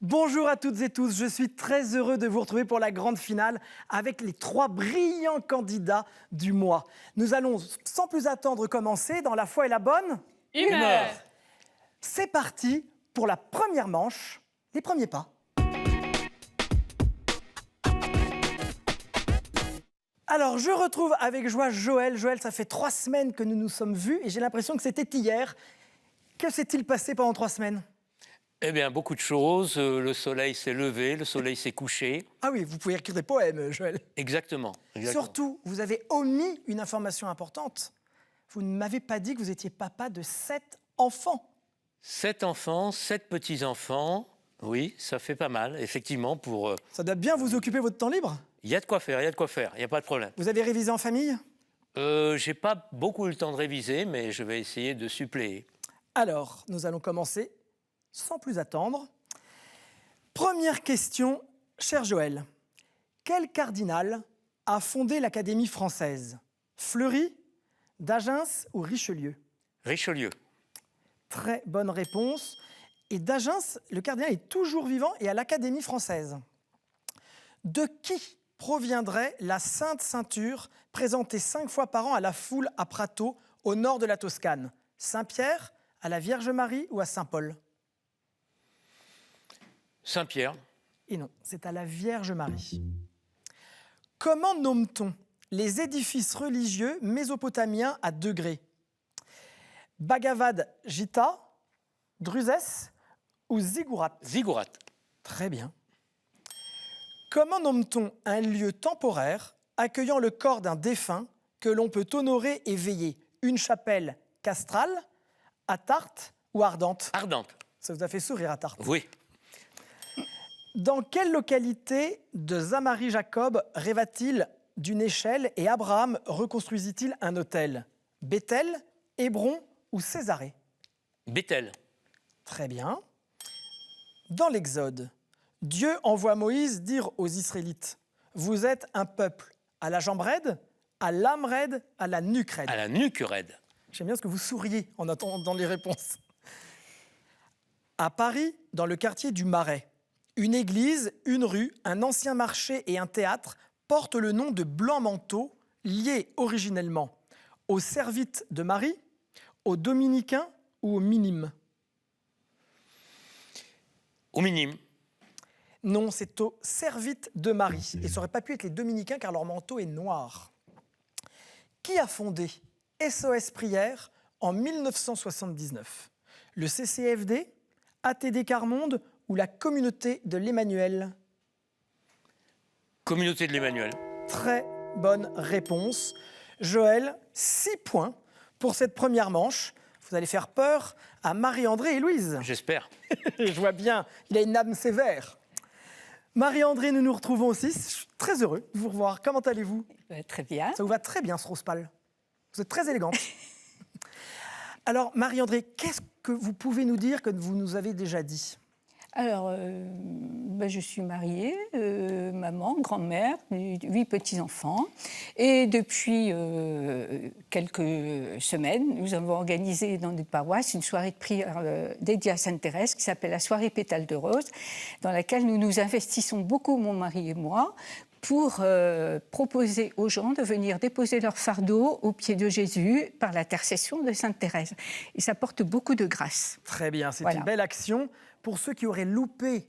Bonjour à toutes et tous, je suis très heureux de vous retrouver pour la grande finale avec les 3 brillants candidats du mois. Nous allons sans plus attendre commencer dans la foi et la bonne Humeur. C'est parti pour la première manche, les premiers pas. Alors, je retrouve avec joie Joël. Joël, ça fait 3 semaines que nous nous sommes vus et j'ai l'impression que c'était hier. Que s'est-il passé pendant 3 semaines ? Eh bien, beaucoup de choses. Le soleil s'est levé, le soleil s'est couché. Ah oui, vous pouvez écrire des poèmes, Joël. Exactement. Surtout, vous avez omis une information importante. Vous ne m'avez pas dit que vous étiez papa de 7 enfants. 7 enfants, 7 petits-enfants. Oui, ça fait pas mal, effectivement, pour... Ça doit bien vous occuper votre temps libre. Il y a de quoi faire, il y a de quoi faire, il n'y a pas de problème. Vous avez révisé en famille ? J'ai pas beaucoup eu le temps de réviser, mais je vais essayer de suppléer. Alors, nous allons commencer sans plus attendre. Première question, cher Joël. Quel cardinal a fondé l'Académie française ? Fleury, d'Agens ou Richelieu ? Richelieu. Très bonne réponse. Et d'Agens, le cardinal est toujours vivant et à l'Académie française. De qui proviendrait la Sainte Ceinture présentée 5 fois par an à la foule à Prato, au nord de la Toscane ? Saint-Pierre, à la Vierge Marie ou à Saint-Paul ? Saint-Pierre. Et non, c'est à la Vierge Marie. Comment nomme-t-on les édifices religieux mésopotamiens à degrés ? Bhagavad Gita, Druzès ou Ziggurat ? Ziggurat. Très bien. Comment nomme-t-on un lieu temporaire accueillant le corps d'un défunt que l'on peut honorer et veiller ? Une chapelle castrale, à Tartes ou ardente ? Ardente. Ça vous a fait sourire à Tartes. Oui. Dans quelle localité de Zamari-Jacob rêva-t-il d'une échelle et Abraham reconstruisit-il un autel ? Béthel, Hébron ou Césarée ? Béthel. Très bien. Dans l'Exode, Dieu envoie Moïse dire aux Israélites : vous êtes un peuple à la jambe raide, à l'âme raide, à la nuque raide. À la nuque raide. J'aime bien ce que vous souriez en attendant les réponses. À Paris, dans le quartier du Marais, une église, une rue, un ancien marché et un théâtre portent le nom de Blanc-Manteau, lié originellement aux Servites de Marie, aux Dominicains ou aux Minimes ? Au minime. Non, c'est aux Servites de Marie. Et ça n'aurait pas pu être les Dominicains car leur manteau est noir. Qui a fondé SOS Prière en 1979 ? Le CCFD, ATD Quart-Monde ou la Communauté de l'Emmanuel ? Communauté de l'Emmanuel. Très bonne réponse. Joël, 6 points pour cette première manche. Vous allez faire peur à Marie-André et Louise. J'espère. Je vois bien, il a une âme sévère. Marie-André, nous nous retrouvons aussi. Je suis très heureux de vous revoir. Comment allez-vous ? Très bien. Ça vous va très bien, ce rose pâle. Vous êtes très élégante. Alors, Marie-André, qu'est-ce que vous pouvez nous dire que vous nous avez déjà dit ? Alors, je suis mariée, maman, grand-mère, 8 petits-enfants. Et depuis quelques semaines, nous avons organisé dans des paroisses une soirée de prière dédiée à Sainte-Thérèse qui s'appelle la soirée Pétale de Rose, dans laquelle nous nous investissons beaucoup, mon mari et moi, pour proposer aux gens de venir déposer leur fardeau aux pieds de Jésus par l'intercession de Sainte-Thérèse. Et ça porte beaucoup de grâce. Très bien, c'est Voilà. une belle action. Pour ceux qui auraient loupé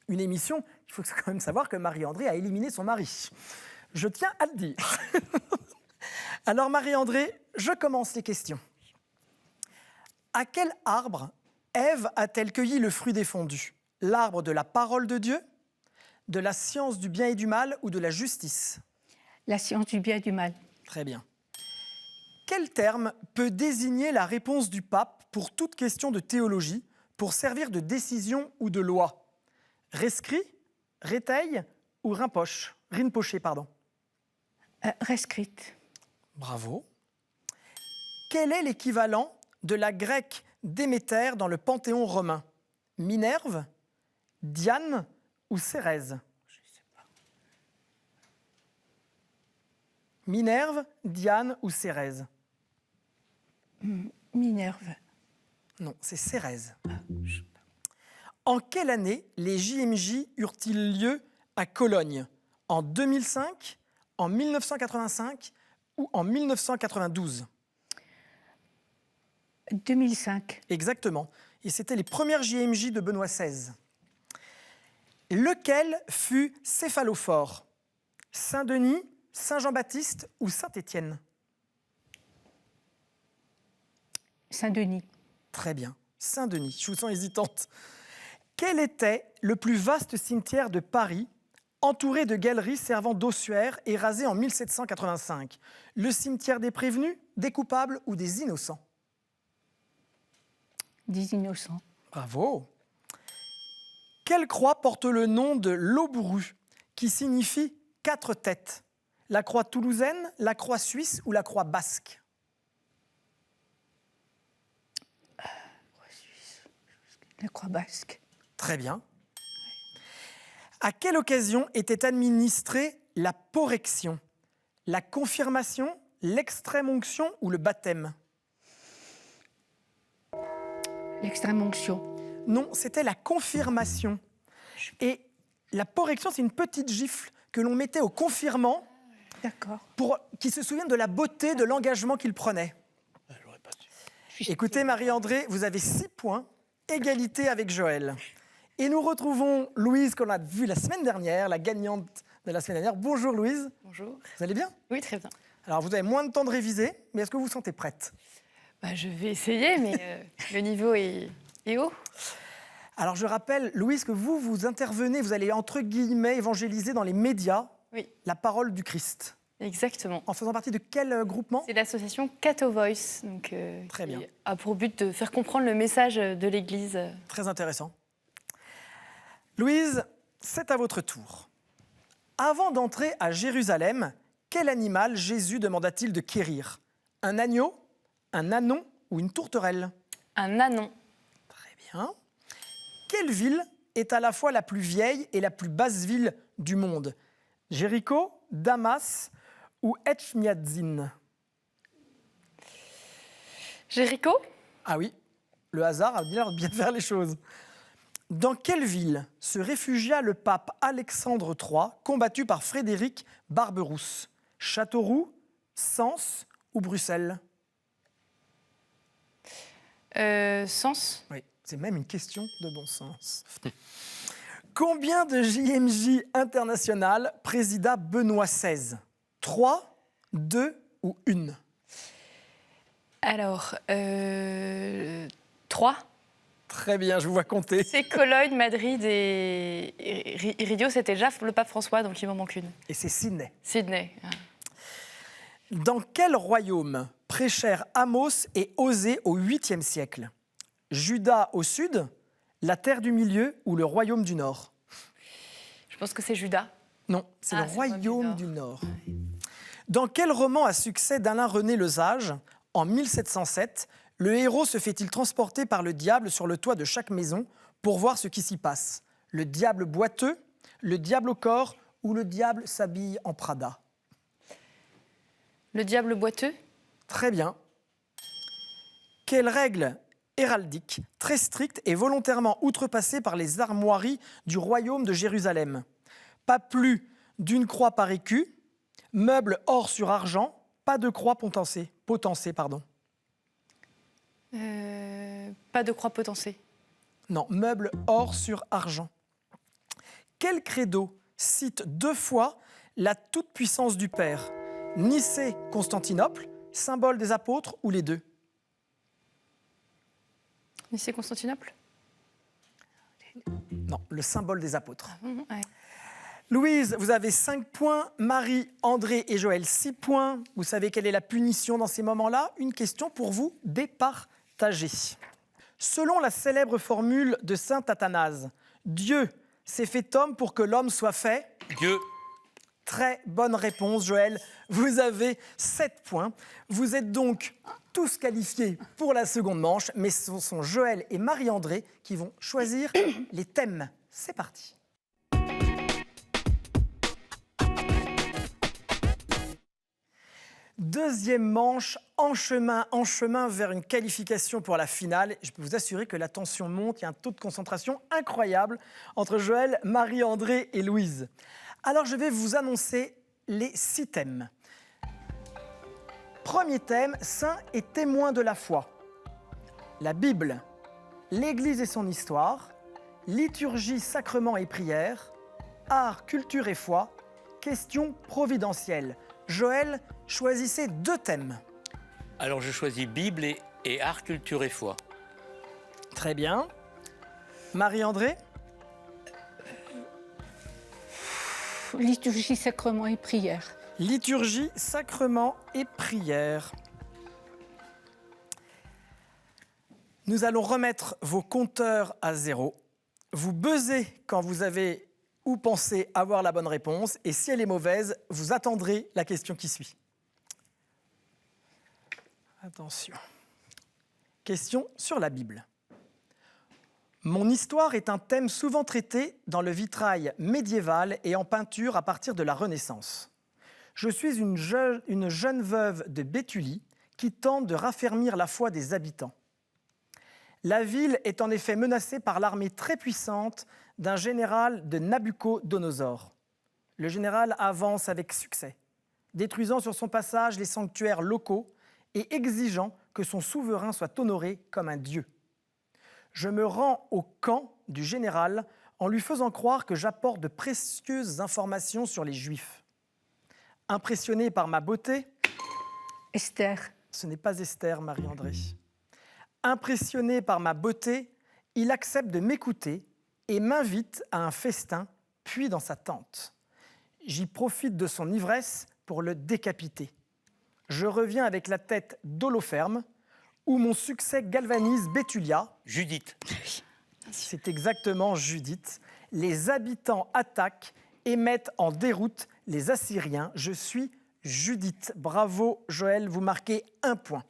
une émission, il faut quand même savoir que Marie-André a éliminé son mari. Je tiens à le dire. Alors Marie-André, je commence les questions. À quel arbre Ève a-t-elle cueilli le fruit défendu ? L'arbre de la parole de Dieu, de la science du bien et du mal ou de la justice ? La science du bien et du mal. Très bien. Quel terme peut désigner la réponse du pape pour toute question de théologie, pour servir de décision ou de loi ? Rescrit, Réteil ou Rinpoché, pardon. Rescrite. Bravo. Quel est l'équivalent de la grecque Déméter dans le panthéon romain ? Minerve, Diane ou Cérès ? Je sais pas. Minerve, Diane ou Cérès ? Minerve. Non, c'est Cérès. Je sais pas. En quelle année les JMJ eurent-ils lieu à Cologne? En 2005, en 1985 ou en 1992? 2005. Exactement. Et c'était les premières JMJ de Benoît XVI. Lequel fut céphalophore? Saint-Denis, Saint-Jean-Baptiste ou Saint-Étienne? Saint-Denis. Très bien. Saint-Denis. Je vous sens hésitante. Quel était le plus vaste cimetière de Paris, entouré de galeries servant d'ossuaire et rasé en 1785? Le cimetière des prévenus, des coupables ou des innocents? Des innocents. Bravo. Quelle croix porte le nom de l'Aubourou, qui signifie 4 têtes? La croix toulousaine, la croix suisse ou la croix basque? La croix basque. Très bien. À quelle occasion était administrée la porrection? La confirmation, l'extrême-onction ou le baptême? L'extrême-onction. Non, c'était la confirmation. Et la porrection, c'est une petite gifle que l'on mettait au confirmant D'accord. pour qu'il se souvienne de la beauté de l'engagement qu'il prenait. Écoutez, Marie-André, vous avez 6 points, égalité avec Joël. Et nous retrouvons Louise, qu'on a vue la semaine dernière, la gagnante de la semaine dernière. Bonjour Louise. Bonjour. Vous allez bien? Oui, très bien. Alors, vous avez moins de temps de réviser, mais est-ce que vous vous sentez prête? Je vais essayer, mais le niveau est haut. Alors, je rappelle, Louise, que vous intervenez, vous allez, entre guillemets, évangéliser dans les médias Oui, la parole du Christ. exactement. En faisant partie de quel groupement? C'est l'association Cato Voice, donc, Très qui bien. a pour but de faire comprendre le message de l'Église. Très intéressant. Louise, c'est à votre tour. Avant d'entrer à Jérusalem, quel animal Jésus demanda-t-il de quérir? Un agneau, un ânon ou une tourterelle? Un anon. Très bien. Quelle ville est à la fois la plus vieille et la plus basse ville du monde? Jéricho, Damas ou Etchmiadzin? Jéricho. Ah oui, le hasard a l'air de bien faire les choses. Dans quelle ville se réfugia le pape Alexandre III, combattu par Frédéric Barberousse? Châteauroux, Sens ou Bruxelles? Sens. Oui, c'est même une question de bon sens. Combien de JMJ internationales présida Benoît XVI? 3, 2 ou 1? Alors, 3. Très bien, je vous vois compter. C'est Cologne, Madrid et Rio, c'était déjà le pape François, donc il m'en manque une. Et c'est Sydney. Sydney. Dans quel royaume prêchèrent Amos et Osée au 8e siècle? Juda au sud, la terre du milieu ou le royaume du nord? Je pense que c'est Judas. Non, c'est le c'est le royaume du nord. Dans quel roman à succès d'Alain-René Lesage, en 1707, le héros se fait-il transporter par le diable sur le toit de chaque maison pour voir ce qui s'y passe? Le diable boiteux, le diable au corps ou le diable s'habille en Prada? Le diable boiteux. Très bien. Quelle règle héraldique très stricte et volontairement outrepassée par les armoiries du royaume de Jérusalem? Pas plus d'une croix par écu, meuble or sur argent, pas de croix potencée. Pas de croix potencée. Non, meuble or sur argent. Quel credo cite 2 fois la toute-puissance du Père? Nicée, Constantinople, symbole des apôtres ou les deux? Nicée, Constantinople. Non, le symbole des apôtres. Ouais. Louise, vous avez 5 points. Marie, André et Joël, 6 points. Vous savez quelle est la punition dans ces moments-là? Une question pour vous départager. Selon la célèbre formule de saint Athanase, Dieu s'est fait homme pour que l'homme soit fait. Dieu. Très bonne réponse, Joël. Vous avez 7 points. Vous êtes donc tous qualifiés pour la seconde manche, mais ce sont Joël et Marie-André qui vont choisir les thèmes. C'est parti. Deuxième manche, en chemin vers une qualification pour la finale. Je peux vous assurer que la tension monte, il y a un taux de concentration incroyable entre Joël, Marie-André et Louise. Alors je vais vous annoncer les 6 thèmes. Premier thème, saints et témoins de la foi. La Bible, l'Église et son histoire, liturgie, sacrements et prières, art, culture et foi, questions providentielles. Joël, choisissez 2 thèmes. Alors je choisis Bible et art, culture et foi. Très bien. Marie-André, Liturgie, sacrement et prière. liturgie, sacrements et prières. Nous allons remettre vos compteurs à 0. Vous buzzez quand vous avez ou pensez avoir la bonne réponse. Et si elle est mauvaise, vous attendrez la question qui suit. Attention. Question sur la Bible. Mon histoire est un thème souvent traité dans le vitrail médiéval et en peinture à partir de la Renaissance. Je suis une jeune veuve de Béthulie qui tente de raffermir la foi des habitants. La ville est en effet menacée par l'armée très puissante d'un général de Nabucodonosor. Le général avance avec succès, détruisant sur son passage les sanctuaires locaux et exigeant que son souverain soit honoré comme un dieu. Je me rends au camp du général en lui faisant croire que j'apporte de précieuses informations sur les Juifs. Impressionné par ma beauté, Esther. ce n'est pas Esther, Marie-André. Impressionné par ma beauté, il accepte de m'écouter et m'invite à un festin, puis dans sa tente. J'y profite de son ivresse pour le décapiter. Je reviens avec la tête d'Holoferme, où mon succès galvanise Béthulia. Judith. C'est exactement Judith. Les habitants attaquent et mettent en déroute les Assyriens. Je suis Judith. Bravo Joël, vous marquez 1 point.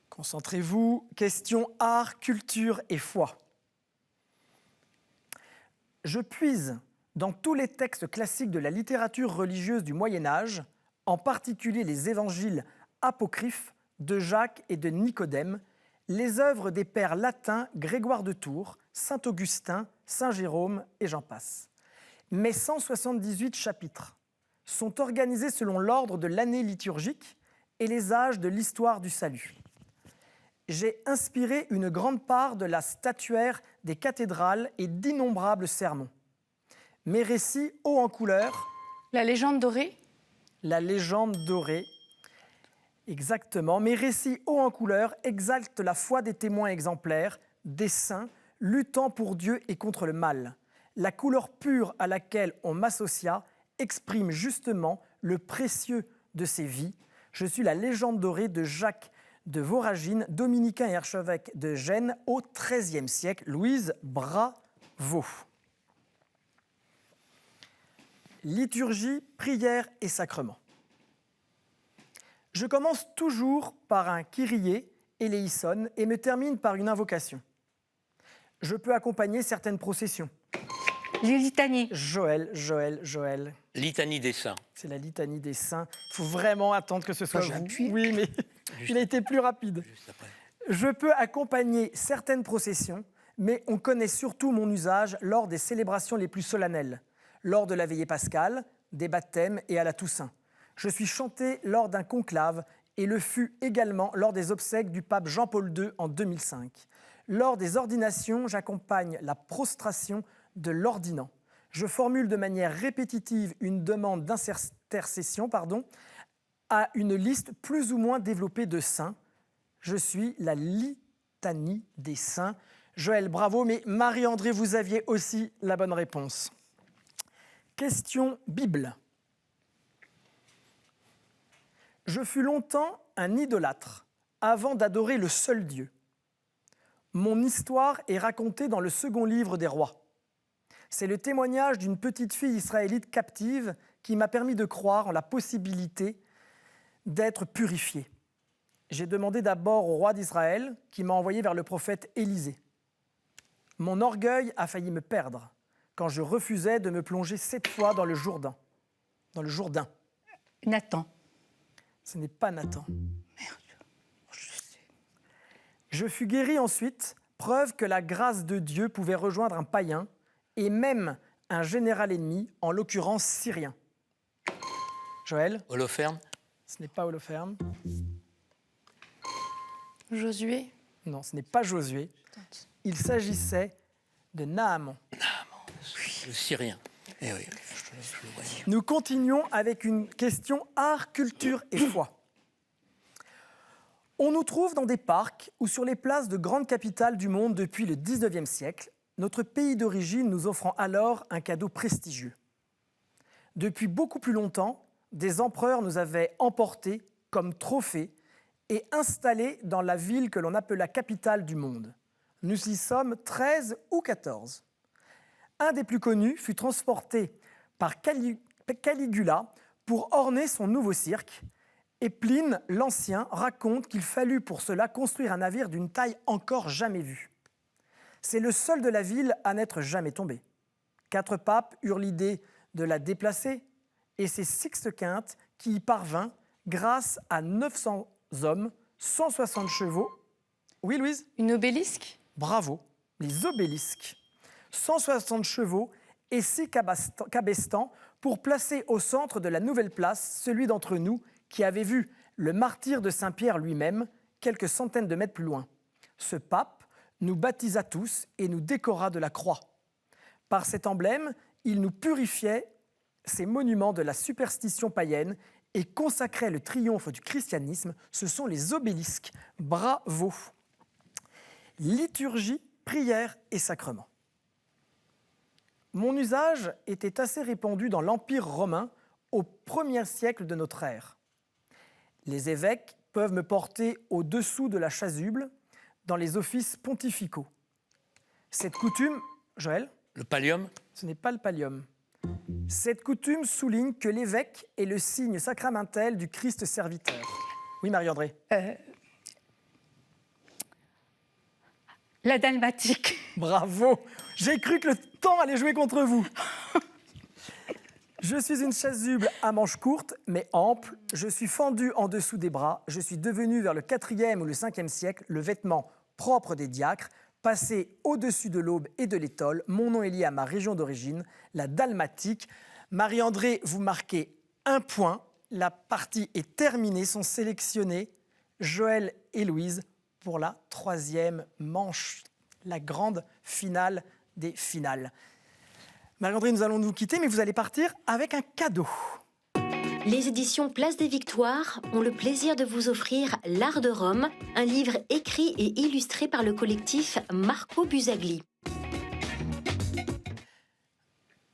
Concentrez-vous. Question art, culture et foi. Je puise dans tous les textes classiques de la littérature religieuse du Moyen-Âge, en particulier les évangiles apocryphes de Jacques et de Nicodème, les œuvres des pères latins Grégoire de Tours, saint Augustin, saint Jérôme et j'en passe. Mes 178 chapitres sont organisés selon l'ordre de l'année liturgique et les âges de l'histoire du salut. J'ai inspiré une grande part de la statuaire des cathédrales et d'innombrables sermons. Mes récits hauts en couleur. La légende dorée. La légende dorée. Exactement. Mes récits hauts en couleur exaltent la foi des témoins exemplaires, des saints, luttant pour Dieu et contre le mal. La couleur pure à laquelle on m'associa exprime justement le précieux de ces vies. Je suis la légende dorée de Jacques de Voragine, dominicain et archevêque de Gênes au XIIIe siècle. Louise, bravo. Liturgie, prière et sacrement. Je commence toujours par un Kyrie eleison et me termine par une invocation. Je peux accompagner certaines processions. Les litanies. Joël. Litanie des saints. C'est la litanie des saints. Il faut vraiment attendre que ce soit vous. j'appuie. Oui, mais il a été plus rapide. Juste après. Je peux accompagner certaines processions, mais on connaît surtout mon usage lors des célébrations les plus solennelles, lors de la veillée pascale, des baptêmes et à la Toussaint. Je suis chanté lors d'un conclave et le fut également lors des obsèques du pape Jean-Paul II en 2005. Lors des ordinations, j'accompagne la prostration de l'ordinant. Je formule de manière répétitive une demande d'intercession à une liste plus ou moins développée de saints. Je suis la litanie des saints. Joël, bravo, mais Marie-André, vous aviez aussi la bonne réponse. Question Bible. Je fus longtemps un idolâtre avant d'adorer le seul Dieu. Mon histoire est racontée dans le second livre des rois. C'est le témoignage d'une petite fille israélite captive qui m'a permis de croire en la possibilité d'être purifiée. J'ai demandé d'abord au roi d'Israël qui m'a envoyé vers le prophète Élisée. Mon orgueil a failli me perdre quand je refusais de me plonger 7 fois dans le Jourdain. Nathan. Ce n'est pas Nathan. Merde. Je sais. Je fus guéri ensuite, preuve que la grâce de Dieu pouvait rejoindre un païen et même un général ennemi, en l'occurrence syrien. Joël, Holoferne. ce n'est pas Holoferne. Josué. Non, ce n'est pas Josué. Il s'agissait de Naaman. Le Syrien. Eh oui, je le voyais. Nous continuons avec une question art, culture et foi. On nous trouve dans des parcs ou sur les places de grandes capitales du monde depuis le 19e siècle, notre pays d'origine nous offrant alors un cadeau prestigieux. Depuis beaucoup plus longtemps, des empereurs nous avaient emportés comme trophées et installés dans la ville que l'on appelle la capitale du monde. Nous y sommes 13 ou 14. Un des plus connus fut transporté par Caligula pour orner son nouveau cirque, et Pline l'Ancien raconte qu'il fallut pour cela construire un navire d'une taille encore jamais vue. C'est le seul de la ville à n'être jamais tombé. 4 papes eurent l'idée de la déplacer, et c'est Sixte V qui y parvint grâce à 900 hommes, 160 chevaux. Oui, Louise ? Une obélisque. Bravo, les obélisques. 160 chevaux et 6 cabestans pour placer au centre de la nouvelle place celui d'entre nous qui avait vu le martyre de Saint-Pierre lui-même, quelques centaines de mètres plus loin. Ce pape nous baptisa tous et nous décora de la croix. Par cet emblème, il nous purifiait ces monuments de la superstition païenne et consacrait le triomphe du christianisme. Ce sont les obélisques. Bravo. Liturgie, prière et sacrement. Mon usage était assez répandu dans l'Empire romain au 1er siècle de notre ère. Les évêques peuvent me porter au-dessous de la chasuble dans les offices pontificaux. Cette coutume, Joël ? Le pallium. Ce n'est pas le pallium. Cette coutume souligne que l'évêque est le signe sacramentel du Christ serviteur. Oui, Marie-André. La dalmatique. Bravo. J'ai cru que le temps allait jouer contre vous. Je suis une chasuble à manches courtes, mais ample. Je suis fendue en dessous des bras. Je suis devenu vers le 4e ou le 5e siècle le vêtement propre des diacres, passé au-dessus de l'aube et de l'étole. Mon nom est lié à ma région d'origine, la Dalmatique. Marie-André, vous marquez 1 point. La partie est terminée. Sont sélectionnés Joël et Louise pour la 3e manche, la grande finale des finales. Marie-André, nous allons nous quitter, mais vous allez partir avec un cadeau. Les éditions Place des Victoires ont le plaisir de vous offrir L'Art de Rome, un livre écrit et illustré par le collectif Marco Busagli.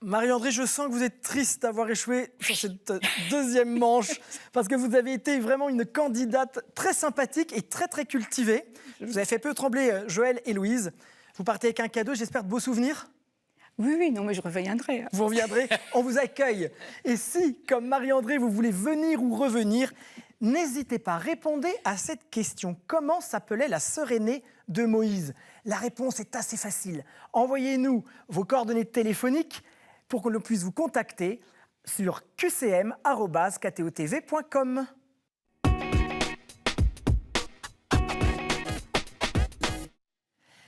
Marie-André, je sens que vous êtes triste d'avoir échoué sur cette 2e manche, parce que vous avez été vraiment une candidate très sympathique et très très cultivée. Vous avez fait peu trembler Joël et Louise. Vous partez avec un cadeau, j'espère de beaux souvenirs. Oui, non, mais je reviendrai. Vous reviendrez, on vous accueille. Et si, comme Marie-André, vous voulez venir ou revenir, n'hésitez pas, répondez à cette question. Comment s'appelait la sœur aînée de Moïse ? La réponse est assez facile. Envoyez-nous vos coordonnées téléphoniques pour que l'on puisse vous contacter sur qcm@ktotv.com.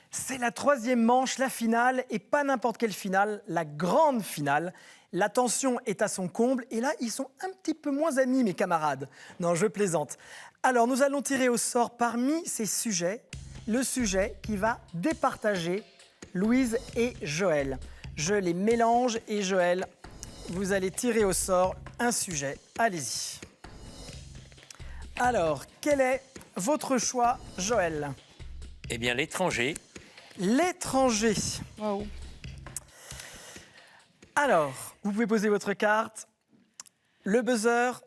C'est la 3e manche, la finale, et pas n'importe quelle finale, la grande finale. La tension est à son comble, et là, ils sont un petit peu moins amis, mes camarades. Non, je plaisante. Alors, nous allons tirer au sort parmi ces sujets, le sujet qui va départager Louise et Joël. Je les mélange, et Joël, vous allez tirer au sort un sujet. Allez-y. Alors, quel est votre choix, Joël ? Eh bien, l'étranger. L'étranger. Waouh. Alors, vous pouvez poser votre carte. Le buzzer,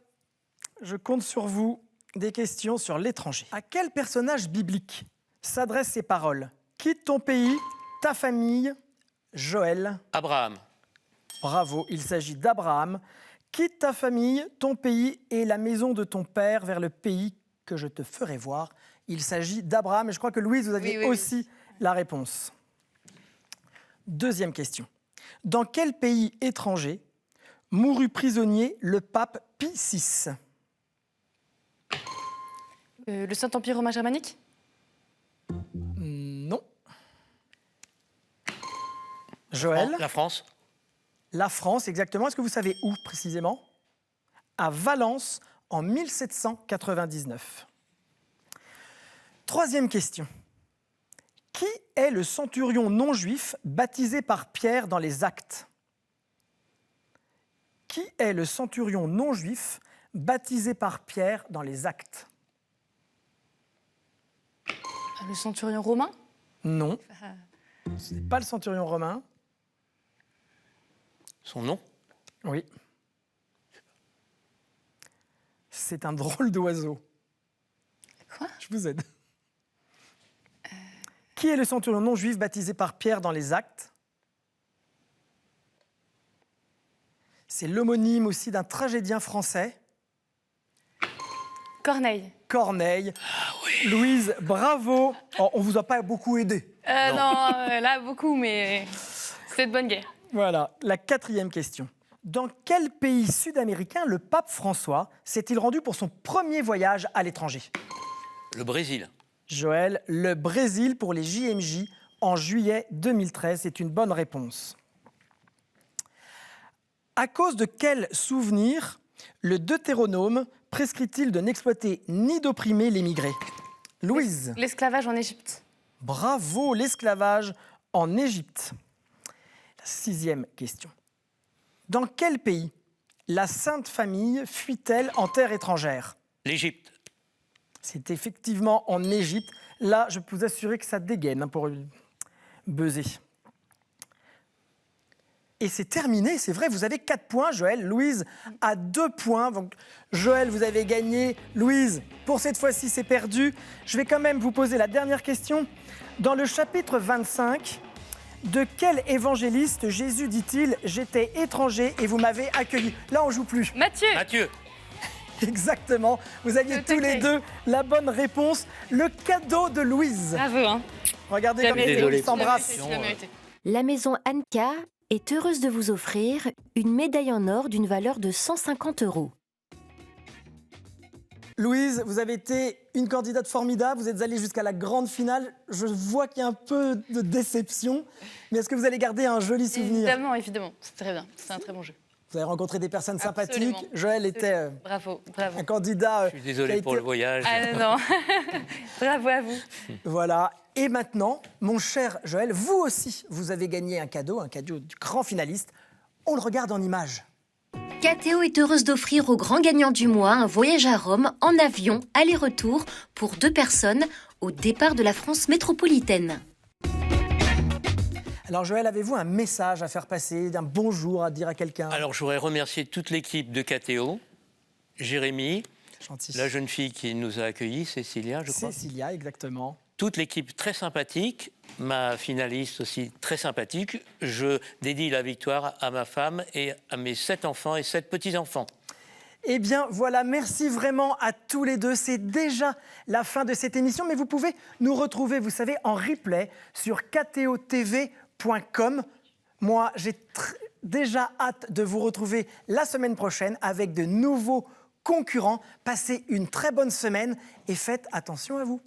je compte sur vous. Des questions sur l'étranger. À quel personnage biblique s'adressent ces paroles ? Quitte ton pays, ta famille. Joël. Abraham. Bravo, il s'agit d'Abraham. Quitte ta famille, ton pays et la maison de ton père vers le pays que je te ferai voir. Il s'agit d'Abraham. Et je crois que Louise, vous aviez Oui. aussi la réponse. 2e question. Dans quel pays étranger mourut prisonnier le pape Pie VI? Le Saint-Empire romain germanique? Non. Joël? La France. La France, exactement. Est-ce que vous savez où précisément? À Valence, en 1799. Troisième question. Qui est le centurion non-juif baptisé par Pierre dans les Actes? Qui est le centurion non-juif baptisé par Pierre dans les Actes? Le centurion romain? Non. Ce n'est pas le centurion romain. Son nom? Oui. C'est un drôle d'oiseau. Quoi? Je vous aide. Qui est le centurion non-juif baptisé par Pierre dans les Actes? C'est l'homonyme aussi d'un tragédien français. Corneille. Corneille. Louise, bravo. Oh, on ne vous a pas beaucoup aidé. Non, là, beaucoup, mais c'était de bonne guerre. Voilà, la quatrième question. Dans quel pays sud-américain le pape François s'est-il rendu pour son premier voyage à l'étranger? Le Brésil. Joël, le Brésil pour les JMJ en juillet 2013. C'est une bonne réponse. À cause de quel souvenir le Deutéronome prescrit-il de n'exploiter ni d'opprimer l'émigré? Louise. L'esclavage en Égypte. Bravo, l'esclavage en Égypte. La sixième question. Dans quel pays la Sainte Famille fuit-elle en terre étrangère? L'Égypte. C'est effectivement en Égypte. Là, je peux vous assurer que ça dégaine pour buzzer. Et c'est terminé, c'est vrai, vous avez 4 points, Joël. Louise a 2 points. Donc, Joël, vous avez gagné. Louise, pour cette fois-ci, c'est perdu. Je vais quand même vous poser la dernière question. Dans le chapitre 25, de quel évangéliste Jésus dit-il « J'étais étranger et vous m'avez accueilli » Là, on joue plus. Mathieu. Mathieu. Exactement. Vous aviez Le tous les taquet. deux la bonne réponse. Le cadeau de Louise. Bravo, hein. Regardez Tu l'as comme mérité. Désolé. ils s'embrassent. Tu l'as mérité. La maison Anka est heureuse de vous offrir une médaille en or d'une valeur de 150 €. Louise, vous avez été une candidate formidable. Vous êtes allée jusqu'à la grande finale. Je vois qu'il y a un peu de déception. Mais est-ce que vous allez garder un joli souvenir? Évidemment, évidemment. C'est très bien. C'est un très bon jeu. Vous avez rencontré des personnes Absolument. sympathiques. Joël était Bravo, bravo. un candidat. Je suis désolé pour le voyage. Ah non. Bravo à vous. Voilà. Et maintenant, mon cher Joël, vous aussi, vous avez gagné un cadeau du grand finaliste. On le regarde en images. KTO est heureuse d'offrir au grand gagnant du mois un voyage à Rome en avion, aller-retour, pour 2 personnes, au départ de la France métropolitaine. Alors Joël, avez-vous un message à faire passer, un bonjour à dire à quelqu'un? Alors, je voudrais remercier toute l'équipe de KTO, Jérémy, Gentil. la jeune fille qui nous a accueillis, Cécilia, je crois. Cécilia, exactement. Toute l'équipe très sympathique, ma finaliste aussi très sympathique. Je dédie la victoire à ma femme et à mes 7 enfants et 7 petits-enfants. Eh bien voilà, merci vraiment à tous les deux. C'est déjà la fin de cette émission, mais vous pouvez nous retrouver, vous savez, en replay sur ktotv.com. Moi, j'ai déjà hâte de vous retrouver la semaine prochaine avec de nouveaux concurrents. Passez une très bonne semaine et faites attention à vous.